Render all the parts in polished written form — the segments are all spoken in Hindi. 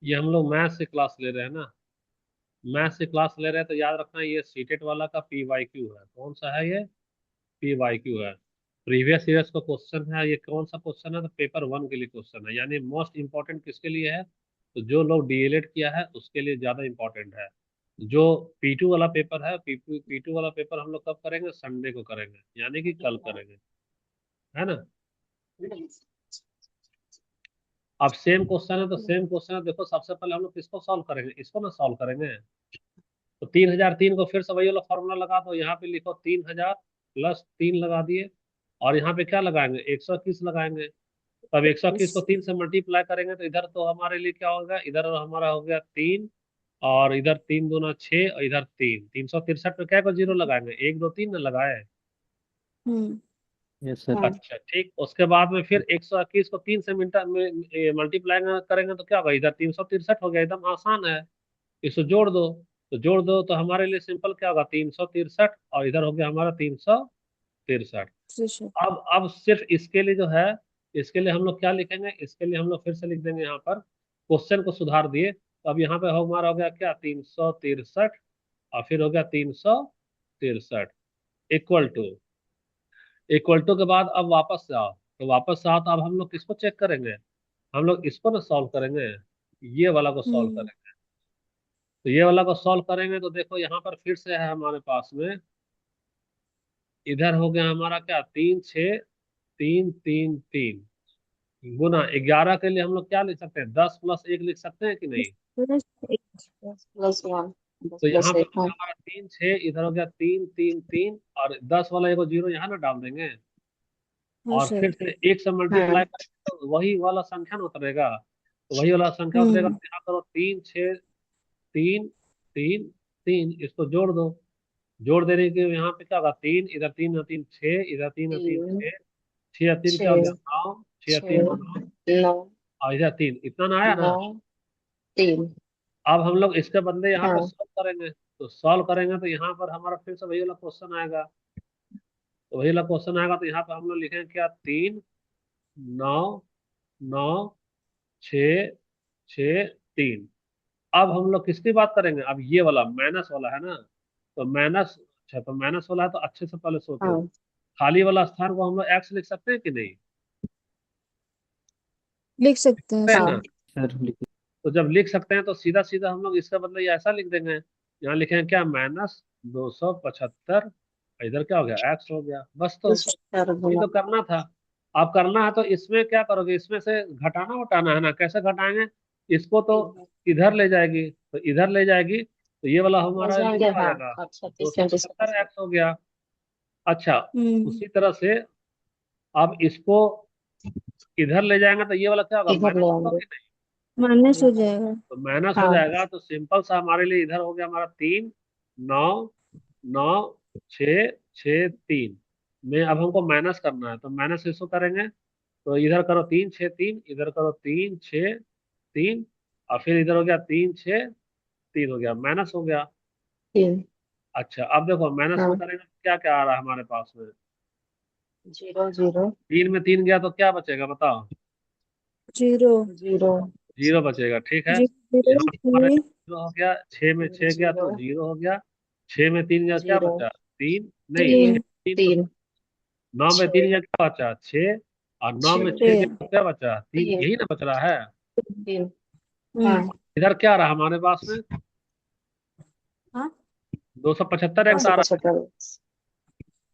ये हम लोग मैथ से क्लास ले रहे हैं ना। मैथ से क्लास ले रहे हैं तो याद रखना, ये सीटेट वाला का PYQ है। कौन सा है ये? PYQ है। प्रीवियस ईयर्स का क्वेश्चन है। ये कौन सा क्वेश्चन है? तो पेपर 1 के लिए क्वेश्चन है, यानी मोस्ट इंपॉर्टेंट किसके लिए है? तो जो लोग डीएलएड किया है उसके लिए ज्यादा इंपॉर्टेंट है। जो P2 वाला पेपर है, P2 वाला पेपर हम लोग कब करेंगे? संडे को करेंगे, यानी कि कल करेंगे, है ना। अब सेम क्वेश्चन है तो सेम क्वेश्चन है, देखो सबसे पहले हम लोग किसको सॉल्व करेंगे? इसको ना सॉल्व करेंगे। तो 3003 को फिर से वही वाला फॉर्मूला लगा दो। यहाँ पे लिखो 3000 प्लस 3 लगा दिए, और यहाँ पे क्या लगाएंगे? 121 लगाएंगे। तब 121 को 3 से मल्टीप्लाई करेंगे तो इधर तो हमारे लिए क्या होगा? इधर हमारा हो गया 3, और इधर 3 दूना 6, और इधर 3, 363 पे क्या को जीरो लगाएंगे? 1 2 3 ना लगाए। हम्म। Yes sir. अच्छा ठीक, उसके बाद में फिर 121 को 3 से मिनट में मल्टीप्लाई करेंगे तो क्या होगा? इधर 363 हो गया, एकदम आसान है। इसको जोड़ दो। तो जोड़ दो तो हमारे लिए सिंपल क्या होगा? 363, और इधर हो गया हमारा 363। कृष्ण। अब सिर्फ इसके लिए जो है, इसके लिए हम लोग क्या लिखेंगे? इसके लिए हम लोग फिर से लिख देंगे यहाँ पर, क्वेश्चन को सुधार दिए तो अब यहाँ पे हमारा हो गया क्या? 363, और फिर हो गया 363, इक्वल टू। इक्वल टू के बाद अब वापस से आओ, तो वापस से आओ तो अब हम लोग किसको चेक करेंगे? हम लोग इसको ना सॉल्व करेंगे, ये वाला को सॉल्व हम्म। करेंगे। तो ये वाला को सॉल्व करेंगे तो देखो यहाँ पर फिर से है हमारे पास में, इधर हो गया हमारा क्या? 3 6 3 3 3 गुना 11 के लिए हम लोग क्या लिख सकते हैं? 10 + 1 लिख सकते हैं कि नहीं? प्लस एक। 10+1, दस तो यहाँ प्लस पे एक हो गया हाँ। हमारा 3 6, इधर हो गया 3 3 3, और 10 वाला एगो जीरो यहाँ ना डाल देंगे, हाँ और सर। फिर से 1 से मल्टीप्लाई हाँ। करेंगे तो वही वाला संख्या ना उतरेगा। तो वही वाला संख्या उतरेगा हम्म। तो यहाँ करो 3 6 3 3 3, इसको जोड़ दो। जोड़ देने के यहाँ पे क्या होगा? 3 इधर, 3 और 3 6, इधर 3 और 3 तीन 6, 6 और 3 क्या हो गया? छः 9, 6 और 3 9, 6 9 और इधर 3, इतना ना आया ना। 9 3। अब हम लोग इसके बदले यहाँ पे हाँ। सॉल्व करेंगे, तो सॉल्व करेंगे तो यहाँ पर हमारा फिर से वही वाला क्वेश्चन आएगा। तो वही वाला क्वेश्चन आएगा तो यहाँ पे हम लोग लिखेंगे क्या? 3 9 9 6 6 3। अब हम लोग किसकी बात करेंगे? अब ये वाला माइनस वाला है ना, तो माइनस। अच्छा, तो माइनस वाला है तो अच्छे से पहले सोचो, हाँ। खाली वाला स्थान को हम लोग एक्स लिख सकते हैं कि नहीं? लिख सकते हैं सकते हैं सर। ना। सर लिखिए। तो जब लिख सकते हैं तो सीधा सीधा हम लोग इसका बदले ये ऐसा लिख देंगे, यहाँ लिखेंगे क्या? -275। इधर क्या हो गया? एक्स हो गया, बस। तो चार ये गुना। तो करना था। आप करना है तो इसमें क्या करोगे? इसमें से घटाना उठाना है ना। कैसे घटाएंगे? इसको तो इधर ले जाएगी, तो इधर ले जाएगी तो ये वाला हो हमारा जाएंगे क्या हो हाँ। जाएगा? अच्छा दो 30 सौ 37 पचहत्तर एक्स हो गया। अच्छा, हम्म। उसी तरह से अब इसको इधर ले जाएंगे तो ये वाला क्या होगा? इधर माइनस ले होगा आएंगे। कि नहीं? माइनस हो जाएगा। तो माइनस हो हाँ। जाएगा तो सिंपल सा हमारे लिए इधर हो गया हमारा 3 9 9 6 6 3 में। अब हमको माइनस करना है तो माइनस इसको करेंगे, तो इधर करो 3 6 3, इधर करो 3 6 3, और फिर इधर हो गया 3 6 3, हो गया माइनस हो गया। 3। अच्छा, अब देखो माइनस में हाँ। करेंगे तो क्या क्या आ रहा है हमारे पास में? 0 0 3 में 3 गया तो क्या बचेगा बताओ? जीरो। 0 जीरो बचेगा, ठीक है। तो जीरो यहाँ पे हमारा थ्री। जीरो हो गया, 6 में 6 गया 0 तो जीरो हो गया। 6 में 3 गया क्या 0 बचा? 3 नहीं, 6 तीन। में 3 तो 3 9 में 3 गया 6 क्या बचा? 6, और 9 में 6 छः। गया तो क्या बचा? 3, 3 यही ना बच रहा है। 3। हाँ। हम्म। इधर क्या रहा हमारे पास में? हाँ। 275 दो एक्स सौ आ रहा है। पचहत्तर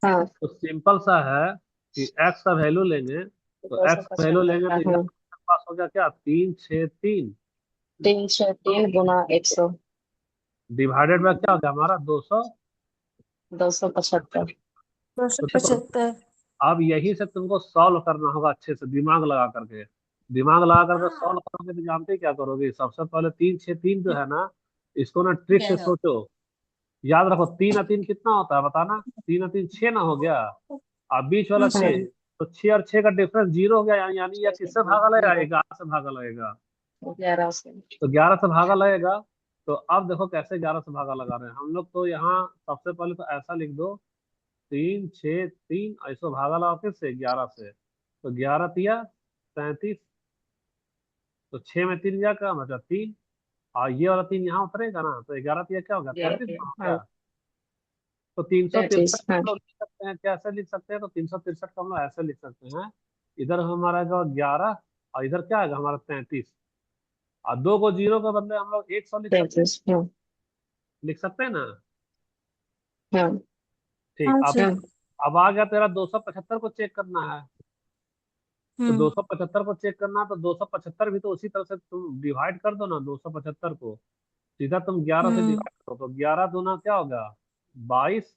हाँ। तो सिंपल सा है कि एक्स का वैल्यू लेंगे, तो दो सौ एक्स का वैल्यू पचहत्तर लेंगे का तो इधर हाँ। हमारे पास हो गया क्या? 3 6 3, 3 6 3 गुना 100। डिवाइडेड बाय क्या हो गया हमारा? 200। 275। दो सौ तो देखो, पचहत्तर अब यही से तुमको सॉल्व करना होगा अच्छे से, दिमाग लगा करके। दिमाग लगा करके सॉल्व करोगे तो जानते ही क्या करोगे? सबसे पहले 3 6 3 जो है ना, इसको ना ट्रिक से सोचो। याद रखो 3 और 3 कितना होता है बताना? 3 और 3 6 ना हो गया। अब बीच वाला हाँ 6, सर। हाँ। तो 6 और 6 का डिफरेंस जीरो हो गया, यानी यह 6 से किससे भागा लगेगा? जीरो 11 से भागा लगेगा। 11 से। तो 11 से भागा लगेगा। तो अब देखो कैसे 11 से भागा लगा रहे हैं हम लोग। तो यहाँ सबसे पहले तो ऐसा लिख दो, 3 6 3, ऐसा भागा लगा किससे? 11 से। तो 11 तिया 37। तो 6 में 3 गया क्या बचा 3, और ये वाला 3 यहाँ उतरेगा ना, तो 11 3 क्या हो गया 11 33 पे हो हाँ गया। तो 363 33 हाँ हम लोग लिख सकते हैं, कैसे लिख सकते हैं, तो 363 को हम लोग ऐसे लिख सकते हैं, इधर हमारा आएगा 11 और इधर क्या आएगा हमारा 33, और 2 को 0 के बदले हम लोग 100 लिख सकते हैं, 33 हाँ लिख सकते हैं ना। हाँ ठीक, हाँ अब सर। हाँ अब आ गया तेरा 275 को चेक करना है। तो हम्म 275 को चेक करना है, तो 275 भी तो उसी तरह से तुम डिवाइड कर दो ना, 275 को सीधा तुम 11 से हम्म डिवाइड करो, तो 11 दूना क्या होगा 22,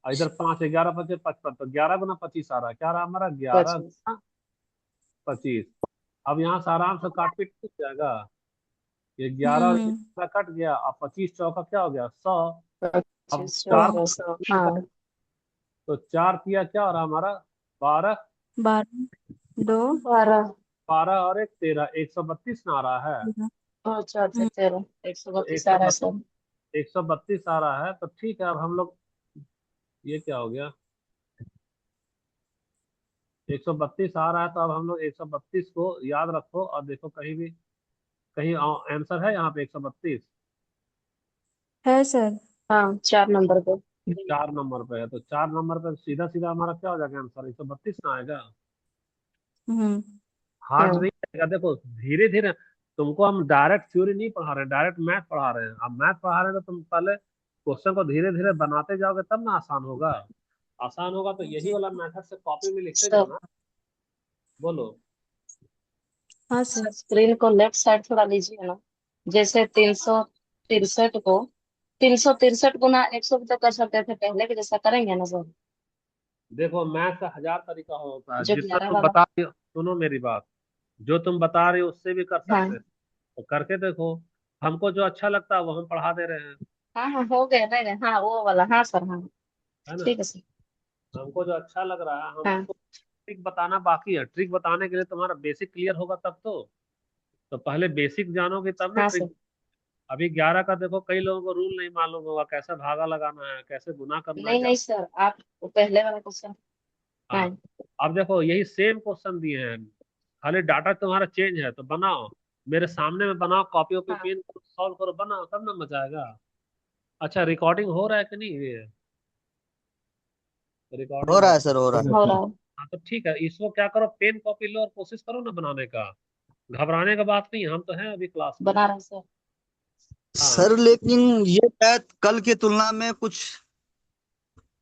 और इधर 5 11 5 55, तो 11 गुना 25 आ रहा है, क्या आ रहा है हमारा 11 25 गुना 25। अब यहाँ से आराम से काट पीट हो जाएगा, ये 11 और ये हम्म 11 कट गया, अब 25 चौका क्या हो गया 100। अब 25 चार 100 हाँ तो 4 तिया क्या हो रहा है हमारा 12, 12 2 12 12 और एक 13, 132 ना आ रहा है। और 4 से हम्म 13 तो 132 आ रहा है सर। 132 आ रहा है, तो ठीक है अब हम लोग, ये क्या हो गया 132 आ रहा है, तो अब हम लोग 132 को याद रखो, और देखो कहीं भी कहीं आंसर है यहाँ पे 132, है सर। हाँ 4 नंबर पे 4 नंबर पे है, तो 4 नंबर पे सीधा सीधा हमारा क्या हो जाएगा आंसर 132 ना आएगा। हम्म हार्ड हाँ नहीं आएगा, देखो धीरे धीरे, तुमको हम डायरेक्ट थ्योरी नहीं पढ़ा रहे हैं, डायरेक्ट मैथ पढ़ा रहे हैं। अब मैथ पढ़ा रहे हैं तो तुम पहले क्वेश्चन को धीरे धीरे बनाते जाओगे तब ना आसान होगा। आसान होगा तो यही वाला मेथड से कॉपी में लिखते सर जाना। बोलो। हाँ सर सर। स्क्रीन को लेफ्ट साइड थोड़ा लीजिए ना। जैसे 363 को 363 गुना 100 भी तो कर सकते थे, पहले के जैसा करेंगे ना सर। देखो मैथ का 1000 तरीका होता है, जो जितना 11 तुम वाला बता रहे हो, सुनो मेरी बात, जो तुम बता रहे हो उससे भी कर सकते हाँ हैं, तो करके देखो। हमको जो अच्छा लगता है वो हम पढ़ा दे रहे हैं, हाँ हाँ हो गया रह गया हाँ वो वाला हाँ सर हाँ है ना। ठीक है सर। हमको जो अच्छा लग रहा है हाँ हमको ट्रिक बताना बाकी है, ट्रिक बताने के लिए तुम्हारा बेसिक क्लियर होगा तब तो पहले बेसिक जानोगे तब ना हाँ ट्रिक। सर। अभी 11 का देखो कई लोगों को रूल नहीं मालूम होगा, कैसे भागा लगाना है, कैसे गुना करना है नहीं क्या। नहीं सर आप वो पहले वाला क्वेश्चन हाँ, हाँ अब देखो यही सेम क्वेश्चन दिए हैं, खाली डाटा तुम्हारा चेंज है, तो बनाओ मेरे सामने में, बनाओ कॉपी वॉपी हाँ पेन सॉल्व करो, बनाओ तब ना मजा आएगा। अच्छा रिकॉर्डिंग हो रहा है कि नहीं ये, हो रिकॉर्डिंग रहा हो है सर, हो रहा है। हो रहा है। हाँ तो ठीक है, इसको क्या करो पेन कॉपी लो और कोशिश करो ना बनाने का, घबराने का बात नहीं है, हम तो हैं अभी क्लास में। बना रहे हैं सर। हाँ सर लेकिन ये शायद कल की तुलना में कुछ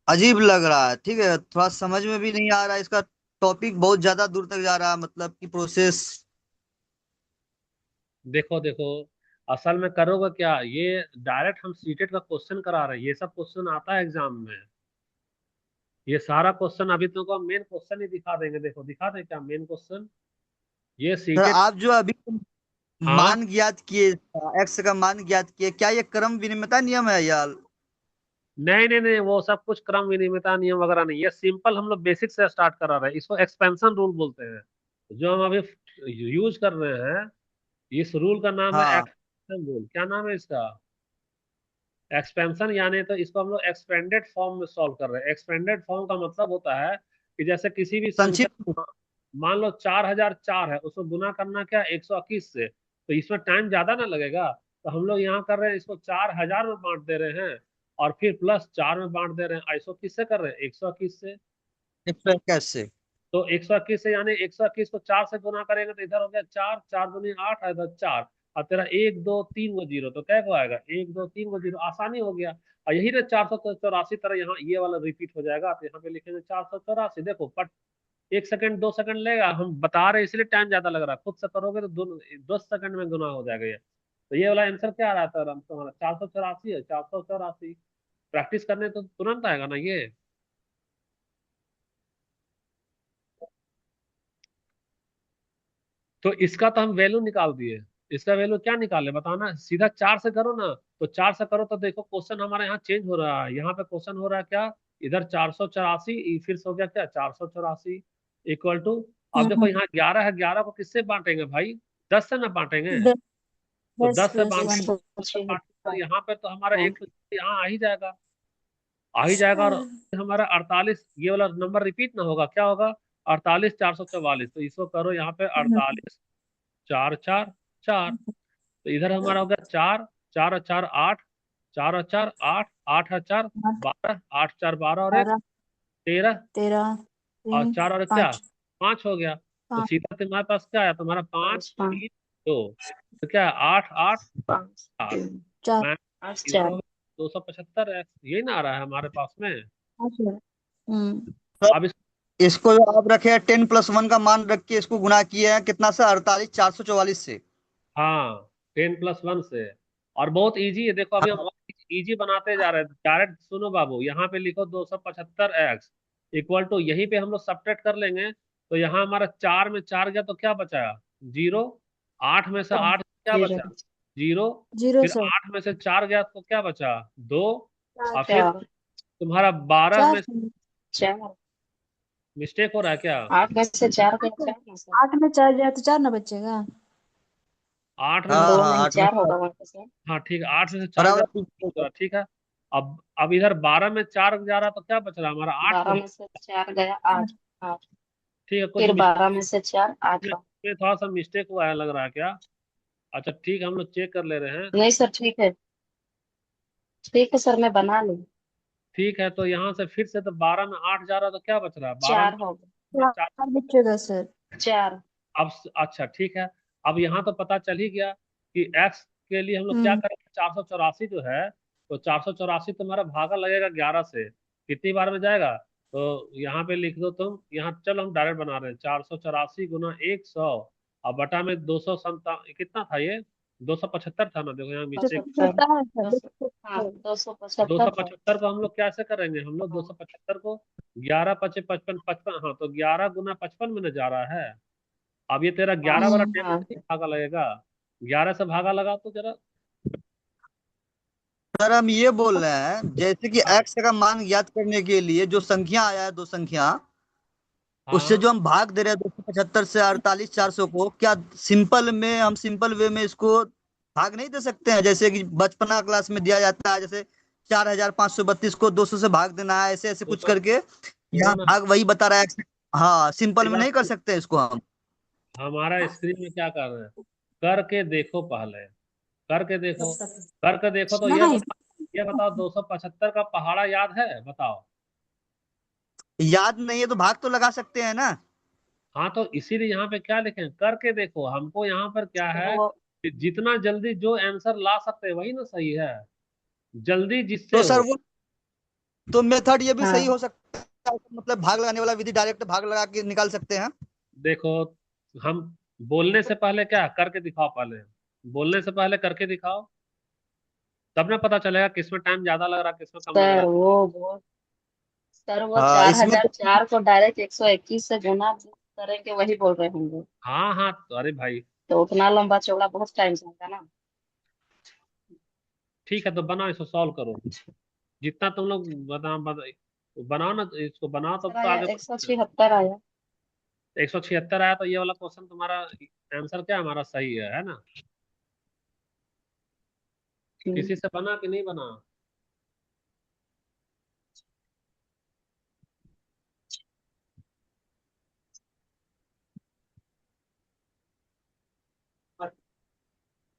अजीब लग रहा है, ठीक है, थोड़ा समझ में भी नहीं आ रहा है, इसका टॉपिक बहुत ज्यादा दूर तक जा रहा है, मतलब कि प्रोसेस। देखो देखो, असल में करोगे क्या, ये डायरेक्ट हम सीटेट का क्वेश्चन करा रहे हैं, ये सब क्वेश्चन आता है एग्जाम में, ये सारा क्वेश्चन अभी तुमको मेन क्वेश्चन ही दिखा देंगे, देखो दिखा दें क्या मेन क्वेश्चन, ये सर सीटेट। आप जो अभी हाँ मान ज्ञात किए, एक्स का मान ज्ञात किए, क्या ये क्रम विनिमयता नियम है यार? नहीं नहीं नहीं, वो सब कुछ क्रम विनिमयता नियम वगैरह नहीं, ये सिंपल हम लोग बेसिक से स्टार्ट करा रहे हैं, इसको एक्सपेंशन रूल बोलते हैं, जो हम अभी यूज कर रहे हैं। इस रूल का नाम है हाँ। एक्सपेंशन रूल, क्या नाम है इसका, एक्सपेंशन, यानी तो इसको हम लोग एक्सपेंडेड फॉर्म में सॉल्व कर रहे हैं। एक्सपेंडेड फॉर्म का मतलब होता है कि जैसे किसी भी संख्या, संक्षिप्त। मान लो 4004 है, उसको गुना करना क्या 121 से, तो इसमें टाइम ज्यादा ना लगेगा, तो हम लोग यहाँ कर रहे हैं इसको 4000 में बांट दे रहे हैं, और फिर प्लस 4 में बांट दे रहे हैं, 121 से कर रहे हैं 121 से। 121 से। तो 121 से यानी 121 को 4 से गुना करेंगे तो इधर हो गया 4, 4 दूनी 8, इधर 4, और तेरा 1 2 3 वो जीरो, तो क्या को आएगा 1 2 3 वो जीरो, आसानी हो गया। और यही ना 484 तरह यहाँ ये वाला रिपीट हो जाएगा, तो यहाँ पे लिखेंगे 484, देखो पट 1 सेकंड 2 सेकंड लेगा, हम बता रहे हैं इसलिए टाइम ज्यादा लग रहा है, खुद से करोगे तो 10 सेकंड में गुना हो जाएगा ये। तो ये वाला आंसर क्या आ रहा था तुम्हारा 484 है, 484, प्रैक्टिस करने तो तुरंत आएगा ना ये। तो इसका तो हम वैल्यू निकाल दिए, इसका वैल्यू क्या निकाले बताना, सीधा 4 से करो ना, तो 4 से करो तो देखो क्वेश्चन हमारे यहाँ चेंज हो रहा है, यहाँ पे क्वेश्चन हो रहा है क्या, इधर 484 फिर से हो गया क्या 484 इक्वल टू, अब देखो हम्म यहाँ 11 है, 11 को किससे बांटेंगे भाई, 10 से ना बांटेंगे, 10 तो 10 10 से प्लस बांटेंगे, 1 1। 2 6 तो यहाँ पे तो हमारा हाँ एक यहाँ आ ही जाएगा, आ ही जाएगा, और हमारा 48 ये वाला नंबर रिपीट ना होगा, क्या होगा 48 444, तो इसको करो यहाँ पे 48 4 4 4, तो इधर हमारा हो गया 4, 4 और 4 8, 4 और 4 8, 8 और 4 आठ 12, 8 4 12 और 1 12 13, 13 और 3 4 और 1 क्या, 5 5 हो गया। तो 5 सीधा तुम्हारे पास क्या है, तुम्हारा 5 5 5 3 2, तो क्या है 8 8 5 8। 3 4 मैं 8 इधर 4 हो 275 है, यही ना आ रहा है हमारे पास में। 5 है। सर अब इस इसको जो आप रखे हैं 10+1 का मान रख के इसको गुना किए हैं कितना से 48,444 से। हाँ 10+1 से, और बहुत इजी है, देखो अभी हम हाँ इजी बनाते जा रहे हैं डायरेक्ट। सुनो बाबू, यहाँ पे लिखो 275x इक्वल टू, यहीं पे हम लोग सब्ट्रैक्ट कर लेंगे, तो यहाँ हमारा 4 में 4 गया तो क्या बचा, 0। 8 में से 8 क्या 0 बचा, 0। 0 फिर सर 8 में से 4 गया तो क्या बचा, 2। और फिर 4 तुम्हारा 12 4 में, 4 मिस्टेक हो रहा है क्या, 8 में से 4 गया 4 में से 8 में 4 जाए तो 4 ना बचेगा। 8 में हाँ 2 हाँ नहीं 8 में 4 होगा वहां पे से। हाँ ठीक है, 8 में से 4 बराबर। गया, ठीक है। अब इधर 12 में 4 जा रहा तो क्या बच रहा हमारा, 8 12 तो, में से 4 गया 8 8 ठीक है। कुछ फिर मिस्टेक 12 में से 4 8 में हुआ। में थोड़ा सा मिस्टेक हुआ है लग रहा है क्या। अच्छा ठीक है, हम लोग चेक कर ले रहे हैं। नहीं सर ठीक है सर मैं बना लूँ। ठीक है, तो यहाँ से फिर से तो 12 में 8 जा रहा तो क्या बच रहा है, 12 में 4 होगा 4। 4 बचेगा सर। 4 अब अच्छा ठीक है, अब यहाँ तो पता चल ही गया कि x के लिए हम लोग क्या हम्म करेंगे, 484 जो है, तो 484 तुम्हारा भागा लगेगा 11 से, कितनी बार में जाएगा, तो यहाँ पे लिख दो तुम, यहाँ चलो हम डायरेक्ट बना रहे हैं, 484 गुना 100 और बटा में 257, कितना था ये, 275 था ना, देखो यहाँ मिस्टेक। 75 पता है सर 275 है। 275 को हम लोग कैसे करेंगे, हम लोग हाँ 275 को 11 पचे 55 55, हाँ तो 11 गुना 55 में न जा रहा है। अब ये तेरा हाँ 11 वाला टेन हाँ से भागा लगेगा, 11 से भागा लगा तो जरा। सर हम ये बोल रहे हैं जैसे कि हाँ x का मान ज्ञात करने के लिए जो संख्या आया है दो संख्या, उससे हाँ, जो हम भाग दे रहे हैं 275 से 48,400 को, क्या सिंपल में हम सिंपल वे में इसको भाग नहीं दे सकते हैं जैसे कि बचपना क्लास में दिया जाता है, जैसे 4,532 को 200 से भाग देना है, ऐसे ऐसे तो कुछ करके सुनो यहाँ ना, भाग वही बता रहा है x। हाँ सिंपल मेरी में बात नहीं कर सुनो, सकते इसको हम। हमारा स्क्रीन में क्या कर रहे हैं, करके देखो पहले, करके देखो, करके देखो तो नहीं ये बताओ 275 का पहाड़ा याद है, बताओ। याद नहीं है तो भाग तो लगा सकते हैं ना। हाँ तो इसीलिए यहाँ पे क्या लिखे हैं, करके देखो, हमको यहाँ पर क्या है वो कि जितना जल्दी जो आंसर ला सकते हैं वही ना सही है, जल्दी जिससे तो सर हो। वो तो मेथड ये भी सही हाँ हो सकता है, मतलब भाग लगाने वाला विधि डायरेक्ट भाग लगा के निकाल सकते हैं। देखो, हम बोलने से पहले क्या करके दिखाओ, पहले बोलने से पहले करके दिखाओ, तब ना पता चलेगा किसमें टाइम ज्यादा लग रहा है किसमें कम लग रहा सर है। वो हाँ चार इसमें हजार तो चार को डायरेक्ट 121 से गुना करेंगे वही बोल रहे होंगे। हाँ हाँ, तो अरे भाई, तो उतना लंबा चौड़ा बहुत टाइम जाएगा ना। ठीक है तो बनाओ, इसको सॉल्व करो, जितना तुम लोग बनाओ ना, तो इसको बनाओ तब सर तो आया आगे। 176 आया। 176 आया तो ये वाला क्वेश्चन तुम्हारा आंसर क्या हमारा सही है ना। हम्म, किसी से बना कि नहीं बना,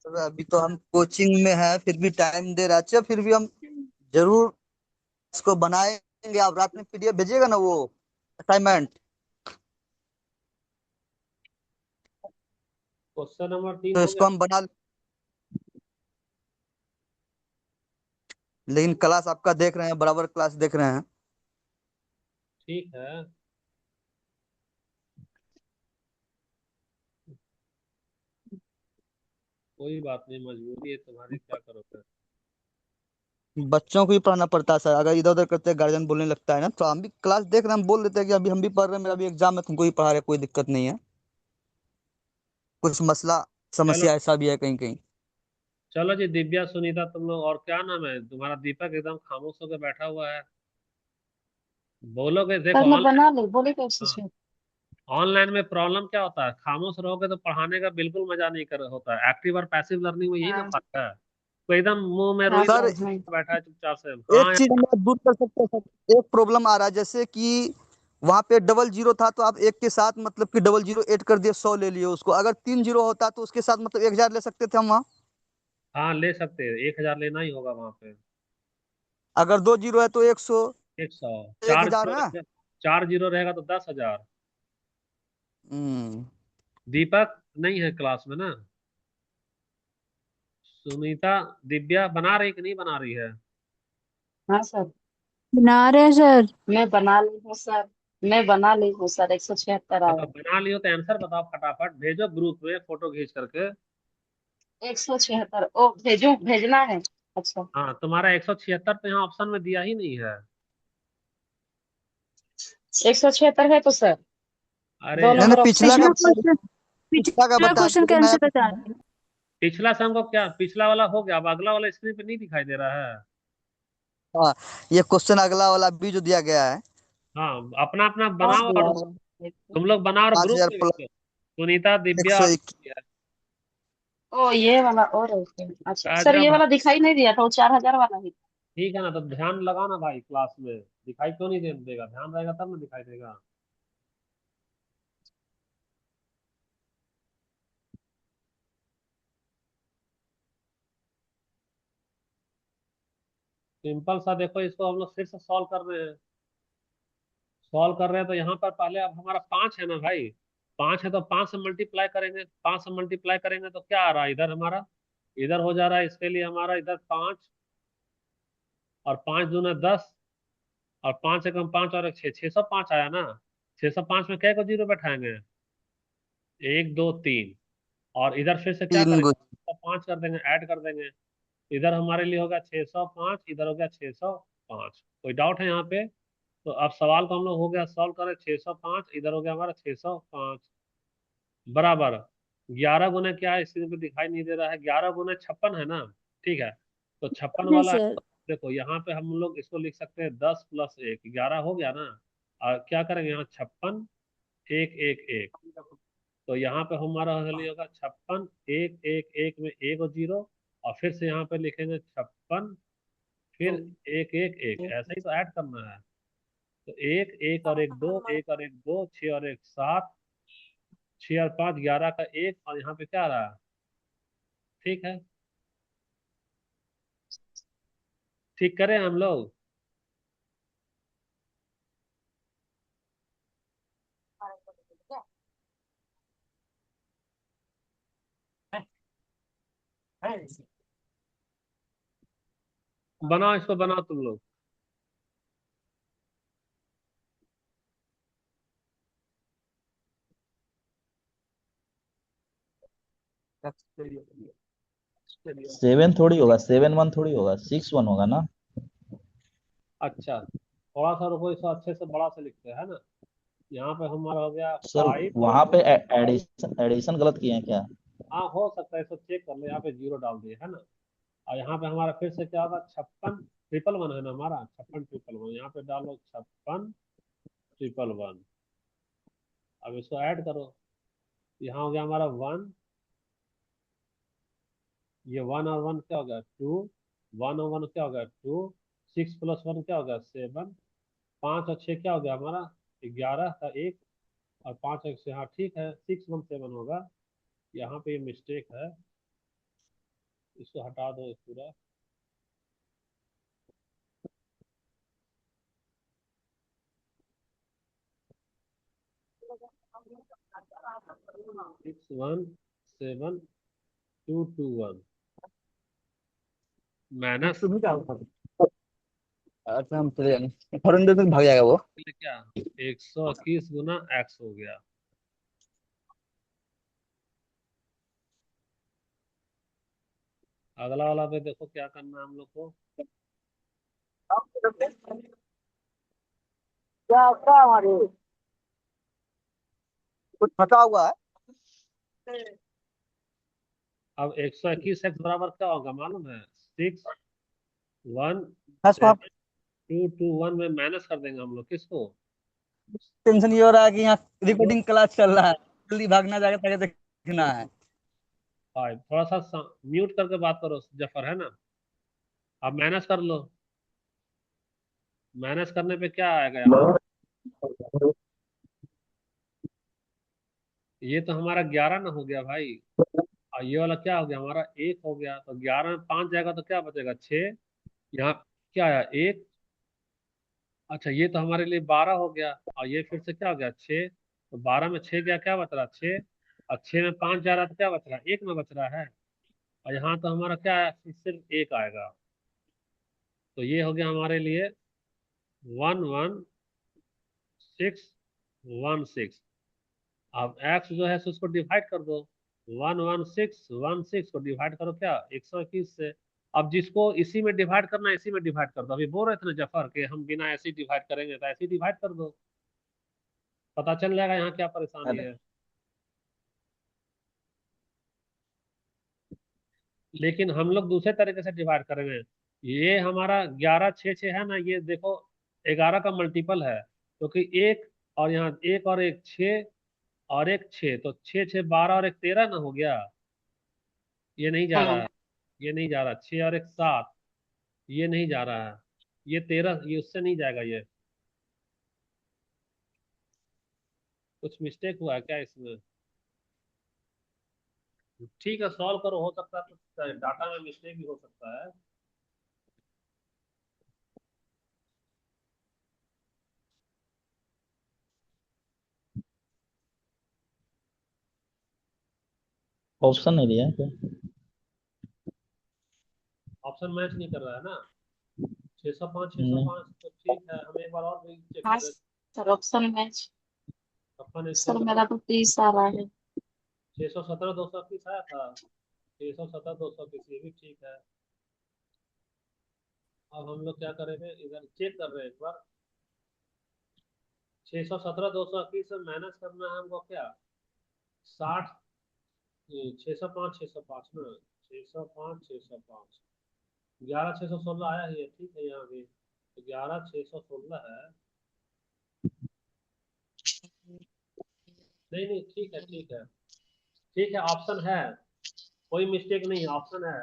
सर अभी तो हम कोचिंग में हैं फिर भी टाइम दे रहे हैं, अच्छा फिर भी हम जरूर इसको बनाएंगे। आप रात में पीडीएफ भेजिएगा ना वो असाइनमेंट, क्वेश्चन नंबर 3 तो हो इसको गया। हम बना, लेकिन क्लास आपका देख रहे हैं, बराबर क्लास देख रहे हैं। ठीक है, कोई बात नहीं, मजबूरी है तुम्हारी, क्या करोगे। बच्चों को भी पढ़ाना पड़ता है सर, अगर इधर उधर करते गार्जियन बोलने लगता है ना, तो हम भी क्लास देख रहे हैं, हम बोल देते हैं कि अभी हम भी पढ़ रहे हैं, मेरा भी एग्जाम है, तुमको भी पढ़ा रहे हैं, कोई दिक्कत नहीं है। कुछ मसला चलो, समस्या ऐसा भी है कहीं कहीं। चलो जी, दिव्या सुनीता तुम लोग, और क्या नाम है तुम्हारा, दीपक एकदम खामोश होकर बैठा हुआ है, बोलोगे देखो सर मैं ऑनलाइन। बना ली बोले कैसे हाँ, से। ऑनलाइन में प्रॉब्लम क्या होता है, खामोश रहोगे तो पढ़ाने का बिल्कुल मजा नहीं कर होता है, एक्टिव और पैसिव लर्निंग में यही ना हाँ फर्क है। तो एकदम मुंह में हाँ रुई सर सर हाँ बैठा है चुपचाप से, एक हाँ चीज यार। हम लोग दूर कर सकते हैं सर, एक प्रॉब्लम आ रहा है जैसे कि वहां पे डबल जीरो था तो आप एक के साथ मतलब कि डबल जीरो ऐड कर दिए, 100 ले लिए उसको। अगर 3 जीरो होता तो उसके साथ मतलब 1000 ले सकते थे हम वहाँ। हाँ ले सकते हैं, 1,000 लेना ही होगा वहां पे। अगर 2 जीरो है तो 100, 100। एक चार हजार जीरो ना। रहेगा, 4 जीरो रहेगा तो 10,000। हम्म। दीपक नहीं है क्लास में ना? सुनीता, दिव्या बना रही कि नहीं बना रही है? हाँ सर, बना रहे हैं सर। मैं बना ली हूँ सर, मैं बना ली हूँ सर, 176 तो आया। बना लियो तो आंसर बताओ, फटाफट भेजो ग्रुप में फोटो खींच करके। 176, ओ भेजू, भेजना है? अच्छा, हाँ, तुम्हारा 176 तो यहाँ ऑप्शन में दिया ही नहीं है। 176 है तो सर अरे दो नहीं नहीं, नंबर ऑप्शन पिछला में का, पिछला है सर। क्वेश्चन, पिछला का पिछला बता क्वेश्चन दीजिए, का नया आंसर बता पूछना है। दीजिए। पिछला से हमको क्या, पिछला वाला हो गया, अब अगला वाला स्क्रीन पे नहीं दिखाई दे रहा है। हाँ, ये क्वेश्चन अगला वाला भी जो दिया गया है। हाँ, अपना अपना कहाँ बनाओ दिया और है? तुम लोग बनाओ और ग्रुप 5000 में प्लस भेजो। सुनीता, एक दिव्या सौ और इक्कीस ओ ये वाला और ओके, अच्छा सर, आजा ये भाई। वाला दिखाई नहीं दिया था, वो 4000 वाला ही था। ठीक है ना, तो ध्यान लगाओ ना भाई, क्लास में दिखाई क्यों नहीं देगा? ध्यान रहेगा तब ना दिखाई देगा। सिंपल सा देखो, इसको हम लोग फिर से सॉल्व कर रहे हैं। सॉल्व कर रहे हैं तो यहाँ पर पहले अब हमारा 5 है ना भाई। 5 है तो 5 से मल्टीप्लाई करेंगे, 5 से मल्टीप्लाई करेंगे तो क्या आ रहा है इधर हमारा, इधर हो जा रहा है, इसके लिए हमारा इधर 5, और 5 दूना 10, और 5 से कम 5 और एक 6, 605 आया ना। 605 में क्या को जीरो बैठाएंगे? 1 2 3। और इधर फिर से क्या 3 करेंगे? गो। 5 कर देंगे, ऐड कर देंगे। इधर हमारे लिए होगा 605, इधर हो गया 605। कोई डाउट है यहाँ पे? तो अब सवाल को हम लोग हो गया सॉल्व करें, 605 इधर हो गया हमारा 605 बराबर 11 गुना क्या है, स्क्रीन पे दिखाई नहीं दे रहा है, 11 गुना 56 है ना। ठीक है, तो 56 नहीं वाला है। सर। देखो यहाँ पे हम लोग इसको लिख सकते हैं 10 + 1, 11 हो गया ना। और क्या करेंगे यहाँ 56, 1 1 1। तो यहाँ पे हमारा हल होगा 56, 1 1 1 में 1 और 0। और फिर से यहाँ पे लिखेंगे 56, फिर 1 1 1, ऐसा ही तो ऐड करना है। तो 1 1 और 1 2, 1 और 1 2, 6 और 1 7, 6 और 5 11 का 1, और यहाँ पे क्या रहा? ठीक है, ठीक करें हम लोग। बनाओ, इसको बनाओ तुम लोग। सेवन थोड़ी होगा, 7 1 थोड़ी होगा, 6 1 होगा ना। अच्छा, थोड़ा सा रुको, इसको अच्छे से बड़ा से लिखते हैं ना। यहाँ पे हमारा हो गया सर 5। वहां पे एडिशन एडिशन गलत किए हैं क्या? हाँ हो सकता है, इसको चेक कर लो, यहाँ पे 0 डाल दिए है ना। और यहाँ पे हमारा फिर से क्या होगा, 56 1 1 है ना हमारा, 56 1 1 1, यहाँ पे डालो 56 1 1 1। अब इसको ऐड करो, यहाँ हो गया हमारा 1, ये 1 और 1 क्या हो गया 2, 1 और 1 क्या हो गया 2, 6 + 1 क्या हो गया 7, 5 और 6 क्या हो गया हमारा 11 का 1, और 5 1 से, हाँ ठीक है 6 1 7 होगा। यहाँ पे ये मिस्टेक है, इसको हटा दो पूरा। Six one seven two two one minus अच्छा, हम चले जाएंगे फॉरेन में भाग जाएगा वो। क्या, 121 गुना x हो गया। अगला वाला पे देखो क्या करना है हम लोग को। क्या क्या हमारे कुछ फंसा हुआ है। अब 121x बराबर क्या होगा मालूम है? 6 1 बस आप 7 2 2 1 में माइनस कर देंगे हम लोग किसको? टेंशन ये हो रहा है कि यहाँ रिकॉर्डिंग क्लास चल रहा है, जल्दी भागना जाएगा ताकि देखना है। 5। थोड़ा सा म्यूट करके बात करो जफर, है ना। अब माइनस कर लो, माइनस करने पे क्या आएगा यहाँ? ये तो हमारा 11 ना हो गया भाई। और ये वाला क्या हो गया हमारा, 1 हो गया। तो 11 में 5 जाएगा तो क्या बचेगा, 6। यहाँ क्या आया, 1। अच्छा ये तो हमारे लिए 12 हो गया। और ये फिर से क्या हो गया, 6। तो 12 में 6 गया, क्या बच रहा, 6। और 6 में 5 जा रहा तो क्या बच रहा, 1 में बच रहा है। और यहाँ तो हमारा क्या है, सिर्फ 1 आएगा। तो ये हो गया हमारे लिए 11616। अब एक्स जो है सो उसको डिवाइड कर दो। 11616 को डिवाइड करो क्या, 121 से। अब जिसको इसी में डिवाइड करना है इसी में डिवाइड कर दो। अभी बोल रहे थे ना जफर के हम बिना ऐसे डिवाइड करेंगे, तो ऐसे डिवाइड कर दो, पता चल जाएगा यहाँ क्या परेशानी अरे है। लेकिन हम लोग दूसरे तरीके से डिवाइड करेंगे। ये हमारा 11 6 6 है ना, ये देखो 11 का मल्टीपल है, क्योंकि एक और यहाँ एक और एक 6 और एक 6, तो 6 6 12 और एक 13 ना हो गया। ये नहीं जा रहा हाँ। है, ये नहीं जा रहा, 6 और एक 7, ये नहीं जा रहा है। ये 13, ये उससे नहीं जाएगा ये। कुछ मिस्टेक हुआ है क्या इसमें। ठीक है सॉल्व करो, हो सकता है कुछ डाटा में मिस्टेक भी हो सकता है। ऑप्शन नहीं दिया है क्या? ऑप्शन मैच नहीं कर रहा है ना। 605 नहीं। 605 तो ठीक है, हम एक बार और भी चेक हाँ कर रहे हैं। Sir, option match. अपन ने सर मेरा तो 30 आ रहा है। 617 221 आया था। 617 221 ये भी ठीक है। अब हम लोग क्या करेंगे, इधर चेक कर रहे हैं एक बार। 617 221 से माइनस करना है हमको क्या, 60। 605 605 ना, 605 605, 11 616 आया ही है, ठीक है यहाँ भी। तो 11 616 है। नहीं नहीं ठीक है ठीक है। ठीक है ऑप्शन है, कोई मिस्टेक नहीं है, ऑप्शन है।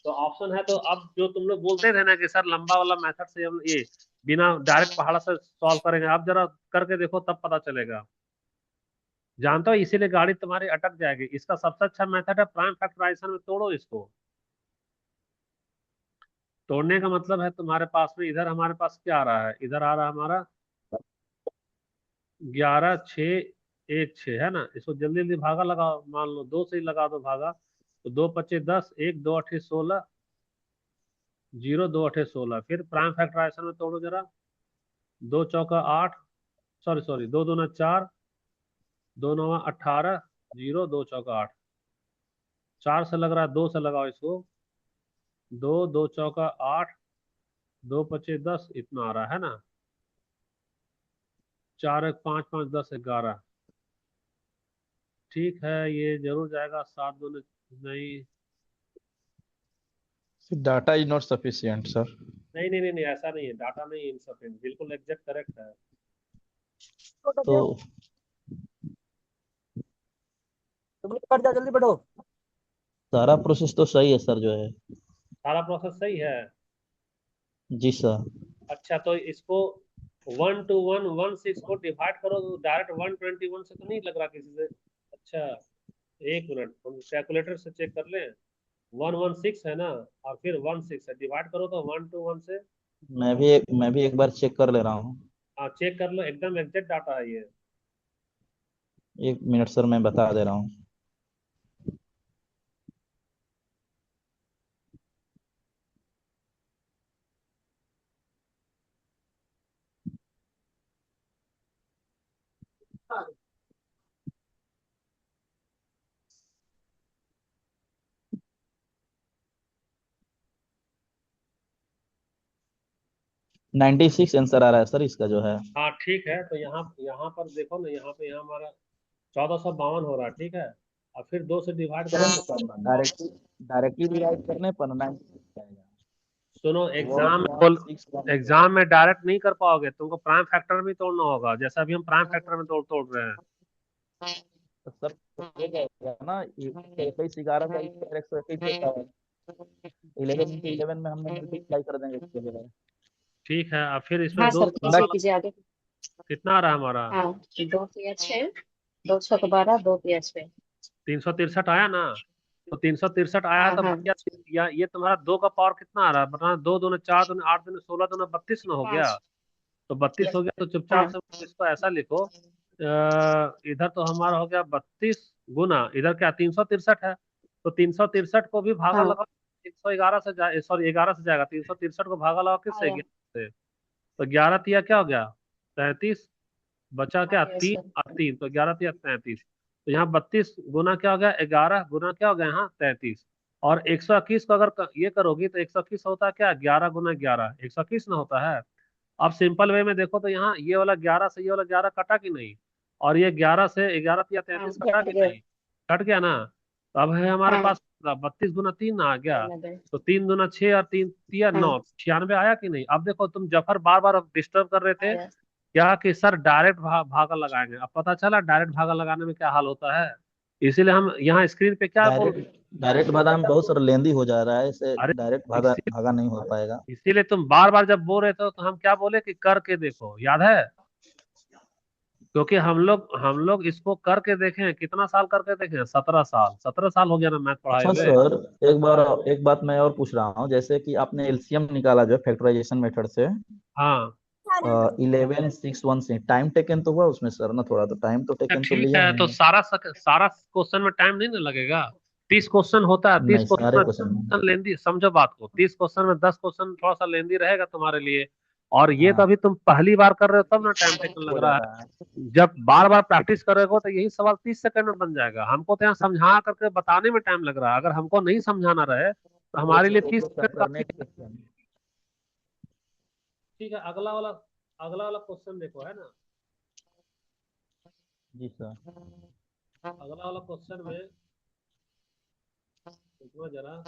तो ऑप्शन है, तो अब जो तुम लोग बोलते थे ना कि सर लंबा वाला मेथड से हम ये बिना डायरेक्ट पहाड़ा से सॉल्व करेंगे, आप जरा करके देखो तब पता चलेगा। जानते हो इसीलिए गाड़ी तुम्हारी अटक जाएगी। इसका सबसे अच्छा मेथड है प्राइम फैक्टराइजेशन में तोड़ो इसको। तोड़ने का मतलब है तुम्हारे पास में, इधर हमारे पास क्या आ रहा है, इधर आ रहा है हमारा 11 6 1 6 है ना। इसको जल्दी जल्दी भागा लगाओ, मान लो 2 से ही लगा दो भागा। तो 2 पच्चे 10, 1 2 अठे 16, 0 2 अठे 16। फिर प्राइम फैक्टराइजेशन में तोड़ो जरा। 2 चौका 8, सॉरी सॉरी, 2 दूना 4, 2 नवा 18, 0 2 चौका 8। 4 से लग रहा है, 2 से लगाओ इसको। 2 2 चौका 8, 2 पच्चे 10, इतना आ रहा है ना। 4 1 5 5 10 11। ठीक है ये जरूर जाएगा, 7 दूने नहीं। Data is not sufficient sir. नहीं नहीं नहीं नहीं, ऐसा नहीं है, डाटा नहीं इनसफिशिएंट, बिल्कुल एग्जैक्ट करेक्ट है। तो पढ़ जा, जल्दी पढ़ो। सारा प्रोसेस तो सही है सर जो है। सारा प्रोसेस सही है। जी सर। अच्छा तो इसको 12116 को डिवाइड करो तो डायरेक्ट 121 से तो नहीं लग रहा किसी से। अच्छा एक मिनट हम कैलकुलेटर से चेक कर लें। 116 है ना, और फिर 16 है, डिवाइड करो तो 121 से। मैं भी एक बार चेक कर ले रहा हूँ। हाँ चेक कर लो, एकदम एग्जैक्ट डाटा है ये। 1 मिनट सर, मैं बता दे रहा हूँ। हाँ 96 आंसर आ रहा है सर इसका जो है। हाँ, ठीक है। तो यहाँ यहाँ पर देखो ना, यहाँ पे यहाँ हमारा 1452 हो रहा है, ठीक है। और फिर 2 से डिवाइड करो तो डायरेक्टली डायरेक्टली डिवाइड करने पर 96 आएगा। सुनो एग्जाम में बोल, 11614। एग्जाम में डायरेक्ट नहीं कर पाओगे, तुमको प्राइम फैक्टर भी तोड़ना होगा, जैसा अभी हम प्राइम फैक्टर में तोड़ तोड़ रहे हैं। तो सर तो ये जाएगा ना, 21 11 का 121 होता है। 11 में हम मल्टीप्लाई कर देंगे इसके लिए। ठीक है, और फिर इसमें हाँ दो सर, से कीजिए भागा कीजिए आगे। कितना आ रहा है हमारा? हाँ, 2 तिया 6, 2 6 12, 2 तिया 6। 363 आया ना? तो 363 आया है हाँ तो हाँ भैया, या ये तुम्हारा 2 का पावर कितना आ रहा है बताना? 2 दूनी 4, दूनी 8, दूनी 16, दूनी 32 ना हो गया? 5। तो 32 हो गया, तो चुपचाप हाँ से इसको ऐसा लिखो, इधर तो हमारा हो गया 32 गुना, इधर क्या 363 है, तो 363 को भी भागा हाँ, लगा 111 से जाए, सॉरी 11 से जाएगा, 363 को भागा लगा किससे? आया 11 से। तो 11 तिया क्या हो गया? 33। बचा क्या? आया 3 सर। और 3, तो 11 तिया 33। तो यहाँ 32 गुना क्या हो गया? 11 गुना क्या हो गया यहाँ? 33। और 121 को अगर ये करोगी तो 121 होता है क्या? 11 गुना 11, 121 ना होता है? अब सिंपल वे में देखो तो यहाँ ये वाला 11 से ये वाला 11 कटा कि नहीं? और ये 11 से 11 या हाँ, 33 कटा कट कि गया। नहीं? कट गया ना? तो अब है हमारे हाँ, पास 32 गुना 3 आ गया। रहने दे। तो 3 दूना 6 और 3 तिया हाँ, 9, 96 आया कि नहीं? अब देखो तुम जफर बार बार डिस्टर्ब कर रहे थे आया। क्या कि सर डायरेक्ट भागा लगाएंगे, अब पता चला डायरेक्ट भागा लगाने में क्या हाल होता है। इसीलिए हम यहाँ स्क्रीन पे क्या बोल रहे डायरेक्ट डायरेक्ट बादाम बहुत सर लेंदी हो जा रहा है, इसे हैं? अरे डायरेक्ट भागा इसी भागा नहीं हो पाएगा। इसीलिए तुम बार बार जब बोल रहे थे तो हम क्या बोले कि करके देखो, याद है? क्योंकि हम लोग इसको करके देखे हैं, कितना साल करके देखे हैं? 17 साल, 17 साल हो गया ना मैथ पढ़ाए अच्छा हुए। सर, एक बात मैं और पूछ रहा हूँ, जैसे कि आपने एलसीएम निकाला जो फैक्टराइजेशन मेथड से, हाँ 11 6 1 से टाइम टेकन तो हुआ उसमें सर ना? थोड़ा तो टाइम तो अच्छा, टेकन तो ठीक लिया है, तो होंगे। सारा क्वेश्चन में टाइम नहीं ना लगेगा? 30 क्वेश्चन होता है, तीस नहीं, क्वेश्चन सारे में क्वेश्चन। 10 लेंदी, समझो बात को, 30 क्वेश्चन में 10 क्वेश्चन थोड़ा सा लेंदी रहेगा तुम्हारे लिए। और ये तो हाँ, अभी तुम पहली बार कर रहे हो तब ना टाइम टेकन लग हो रहा जाता है। है। जब बार बार प्रैक्टिस करोगे तो यही सवाल 30 सेकंड में बन जाएगा। हमको तो यहाँ समझा करके बताने में टाइम लग रहा है, अगर हमको नहीं समझाना रहे तो हमारे लिए 30 ओके सर, सेकंड सर काफी नेक्स्ट है। क्वेश्चन। ठीक है, अगला वाला क्वेश्चन देखो, है ना? जी सर। अगला वाला क्वेश्चन में देखो जरा,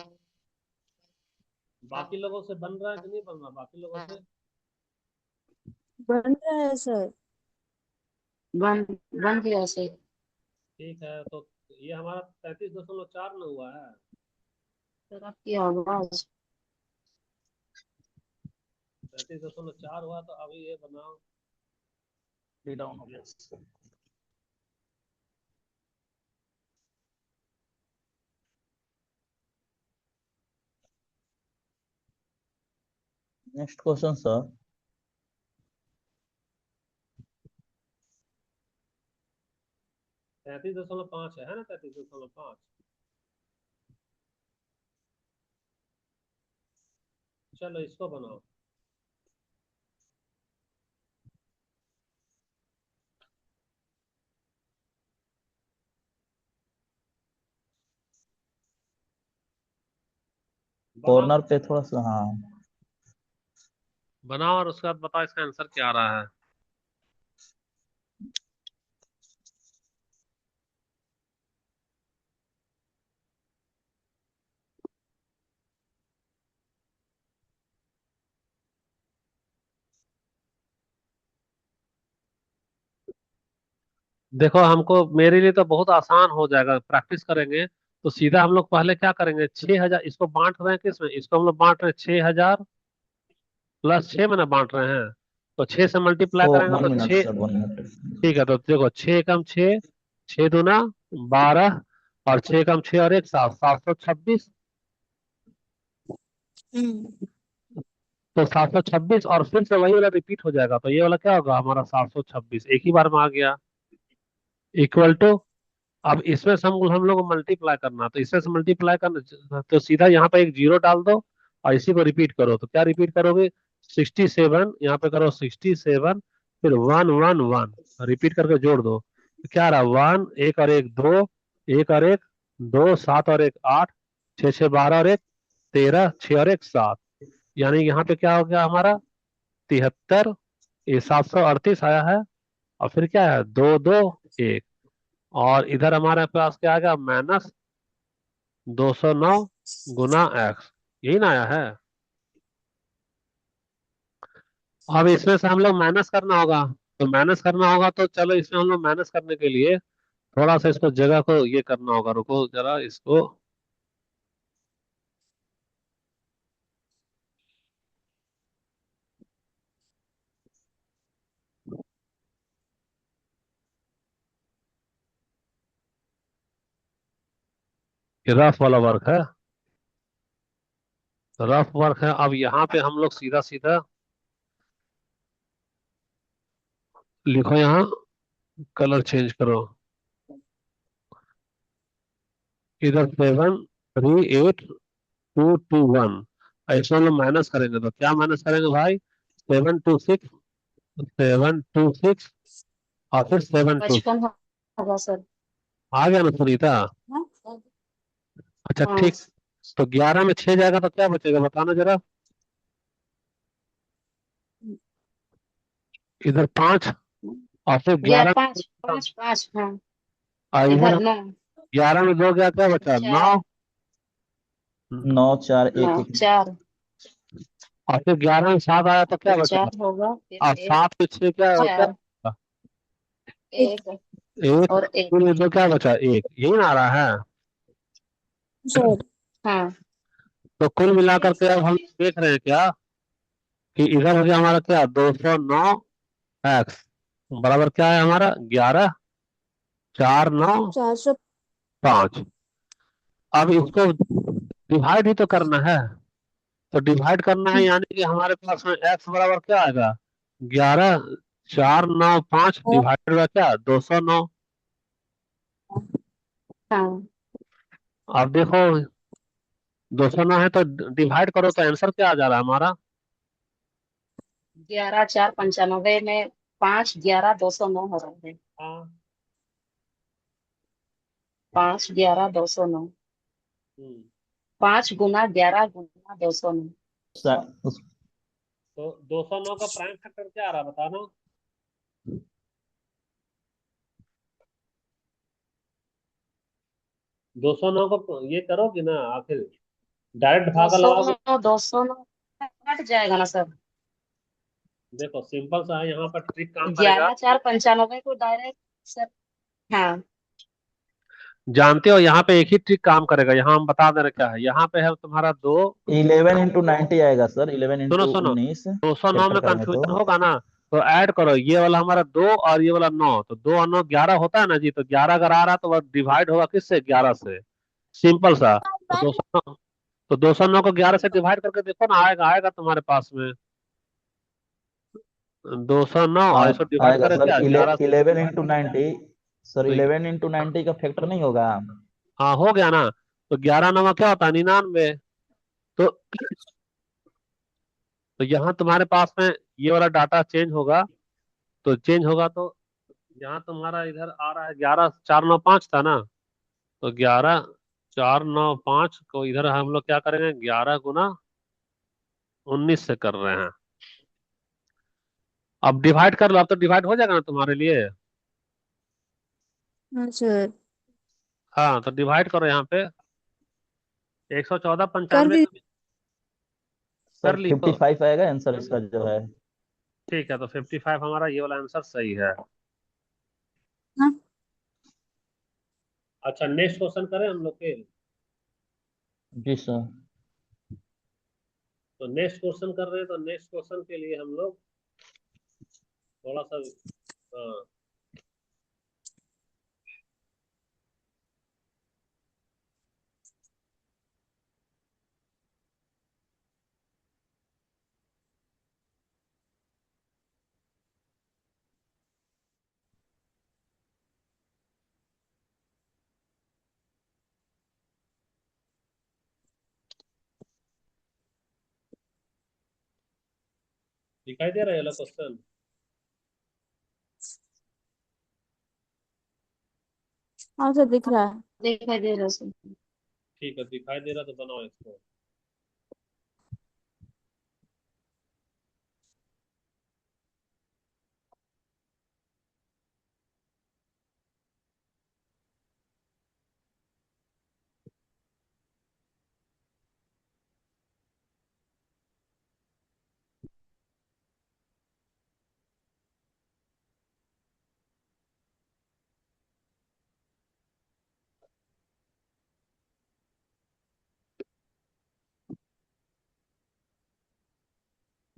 बाकी लोगों से बन रहा है कि नहीं बन रहा बाकी लोगों से? बन रहा है सर। बन बन गया सर। ठीक है, तो ये हमारा 33.4 में हुआ है। सर आपकी आवाज। 33.4 हुआ, तो अभी ये बनाओ। डाउन हो गया। Next question sir. 33.5 है ना? 33.5। चलो इसको बनाओ। बनाओ कॉर्नर पे थोड़ा सा, हाँ। बनाओ और उसके बाद बताओ इसका आंसर क्या आ रहा है। देखो, हमको मेरे लिए तो बहुत आसान हो जाएगा, प्रैक्टिस करेंगे तो सीधा हम लोग पहले क्या करेंगे, 6,000 इसको बांट रहे हैं किसमें? इसको हम लोग बांट रहे हैं 6,000 प्लस 6 में ना बांट रहे हैं, तो 6 से मल्टीप्लाई ओ, करेंगे वन तो मिनट 6। Sir, 1 minute. ठीक है, तो देखो 6 कम 6, 6 दूना 12, और 6 कम 6 और 1 7, 726। हम्म। तो 726 और फिर से वही वाला रिपीट हो जाएगा, तो ये वाला क्या होगा हमारा? 726 एक ही बार में आ गया, इक्वल टू। अब इसमें से हम लोग को मल्टीप्लाई करना, तो इसमें से मल्टीप्लाई करना तो सीधा यहाँ पे एक जीरो डाल दो और इसी को रिपीट करो, तो क्या रिपीट करोगे? 67, यहाँ पे करो 67, फिर 1 1 1, रिपीट करके जोड़ दो, तो क्या रहा? 1 1 और 1 2, 1 और 1 2, 7 और 1 8, 6 6 12 और 1 13, 6 और 1 7, यानी यहाँ पे क्या हो गया हमारा? 73। ये 738 आया है। और फिर क्या है? 2 2 1, और इधर हमारे पास क्या आ गया? माइनस 209 गुना एक्स, यही ना आया है? अब इसमें से हम लोग माइनस करना होगा, तो माइनस करना होगा तो चलो इसमें हम लोग माइनस करने के लिए थोड़ा सा इसको जगह को ये करना होगा, रुको जरा इसको। ये रफ वाला वर्क है, रफ वर्क है। अब यहाँ पे हम लोग सीधा सीधा लिखो, यहाँ कलर चेंज करो, इधर 7 3 8 2 2 1। ऐसे हम लोग माइनस करेंगे तो क्या माइनस करेंगे भाई? 7 2 6, 7 2 6 और फिर 7 2। 55 होगा सर। आ गया ना सुनीता? अच्छा हाँ ठीक। तो 11 में 6 जाएगा तो क्या बचेगा बताना जरा। इधर 5 और फिर 11 पाँच पाँच पाँच, हाँ। और इधर इधर 9 11 में 2 गया, क्या बचा? 9। 4 9 4 9 1 1। 4, और फिर 11 में 7 आया तो तो क्या बचा? 4 होगा, फिर और 1 7 में 6 क्या क्या 4 बचा? 1 एक। और 1। फिर इधर क्या बचा? एक। यही ना आ रहा है? सर हाँ तो कुल मिलाकर के अब हम देख रहे हैं क्या कि इधर हो गया हमारा क्या, 209 एक्स बराबर क्या है हमारा? 11 4 9 400। 5। अब इसको डिवाइड ही तो करना है। तो डिवाइड करना है यानी कि हमारे पास में एक्स बराबर क्या आएगा? 11 4 9 5 डिवाइडेड बाय क्या, 209। हाँ। अब देखो 209 है तो डिवाइड करो तो आंसर क्या आ जा रहा है हमारा? 11 4 95 में 5 11 209 हो रहा है। हाँ। 5 11 209, 5 गुना 11 गुना 209। तो 209 का प्राइम फैक्टर क्या आ रहा है बताना। 209 को ये करोगे ना आखिर, डायरेक्ट दो भागा सौ लगाओगे। नौ 209 कट जाएगा ना सर। देखो सिंपल सा है, यहाँ पर ट्रिक काम करेगा। 11 4 95 को डायरेक्ट सर। हाँ जानते हो यहाँ पे एक ही ट्रिक काम करेगा, यहाँ हम बता दे रहे क्या है। यहाँ पे है तुम्हारा 2। 11 × 90 आएगा सर, 11 सुनो × सुनो, 19 209 फैक्टर में करेंगे तो। कंफ्यूजन होगा ना, तो ऐड करो ये वाला हमारा 2 और ये वाला 9, तो 2 और 9 11 होता है ना जी। तो 11 अगर आ रहा तो वह डिवाइड होगा किससे? 11 से। सिंपल सा। तो 209, तो 209 को 11 से डिवाइड करके देखो ना, आएगा आएगा तुम्हारे पास में 209, आ, और इसको डिवाइड आएगा करे सर, क्या 11 से। 11 × 90। सर तो 11 × 90 का फैक्टर नहीं होगा? हाँ हो गया ना। तो 11 9 क्या होता है? 99। तो यहाँ तुम्हारे पास में ये वाला डाटा चेंज होगा। तो चेंज होगा तो यहाँ तुम्हारा इधर आ रहा है 11 4 9 5 था ना। तो 11 4 9 5 को इधर हम लोग क्या करेंगे? 11 गुना 19 से कर रहे हैं। अब डिवाइड कर लो, अब तो डिवाइड हो जाएगा ना तुम्हारे लिए। हाँ सर। हाँ तो डिवाइड करो यहाँ पे, 114 कर 95 भी। का भी सर कर ली तो। 55 आएगा आंसर इसका जो है। ठीक है, तो 55 हमारा ये वाला आंसर सही है। हाँ अच्छा नेक्स्ट क्वेश्चन करें हम लोग के। जी सर। तो नेक्स्ट क्वेश्चन कर रहे हैं, तो नेक्स्ट क्वेश्चन के लिए हम लोग थोड़ा सा हाँ, दिखाई दे रहा है ये वाला क्वेश्चन? हाँ सर दिख रहा है। दिखाई दे रहा है सर। ठीक है, दिखाई दे रहा तो बनाओ इसको।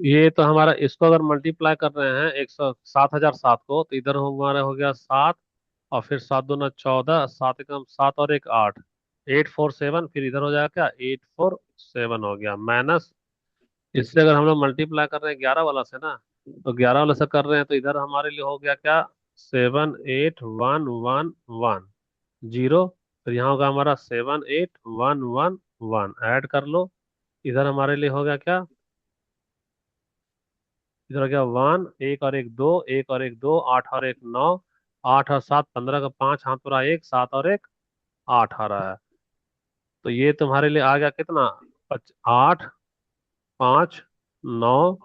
ये तो हमारा, इसको अगर मल्टीप्लाई कर रहे हैं 107,007 को, तो इधर हमारा हो गया 7, और फिर 7 दूना 14, 7 एकम 7 और 1 8। 847, फिर इधर हो जाएगा क्या, 847 हो गया, माइनस इससे अगर हम लोग मल्टीप्लाई कर रहे हैं 11 वाला से ना, तो 11 वाले से कर रहे हैं तो इधर हमारे लिए हो गया क्या, 78111 जीरो, फिर यहाँ होगा हमारा 78111, ऐड कर लो, इधर हमारे लिए हो गया क्या, इधर हो गया 1, एक और एक 2, एक और एक 2, 8 और एक 9, 8 और 7 15 का 5 हाथ पूरा 1, 7 और एक 8 आ रहा है। तो ये तुम्हारे लिए आ गया कितना, 8, 5, 9,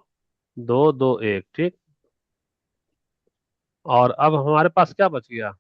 2, 2, 1, ठीक। और अब हमारे पास क्या बच गया,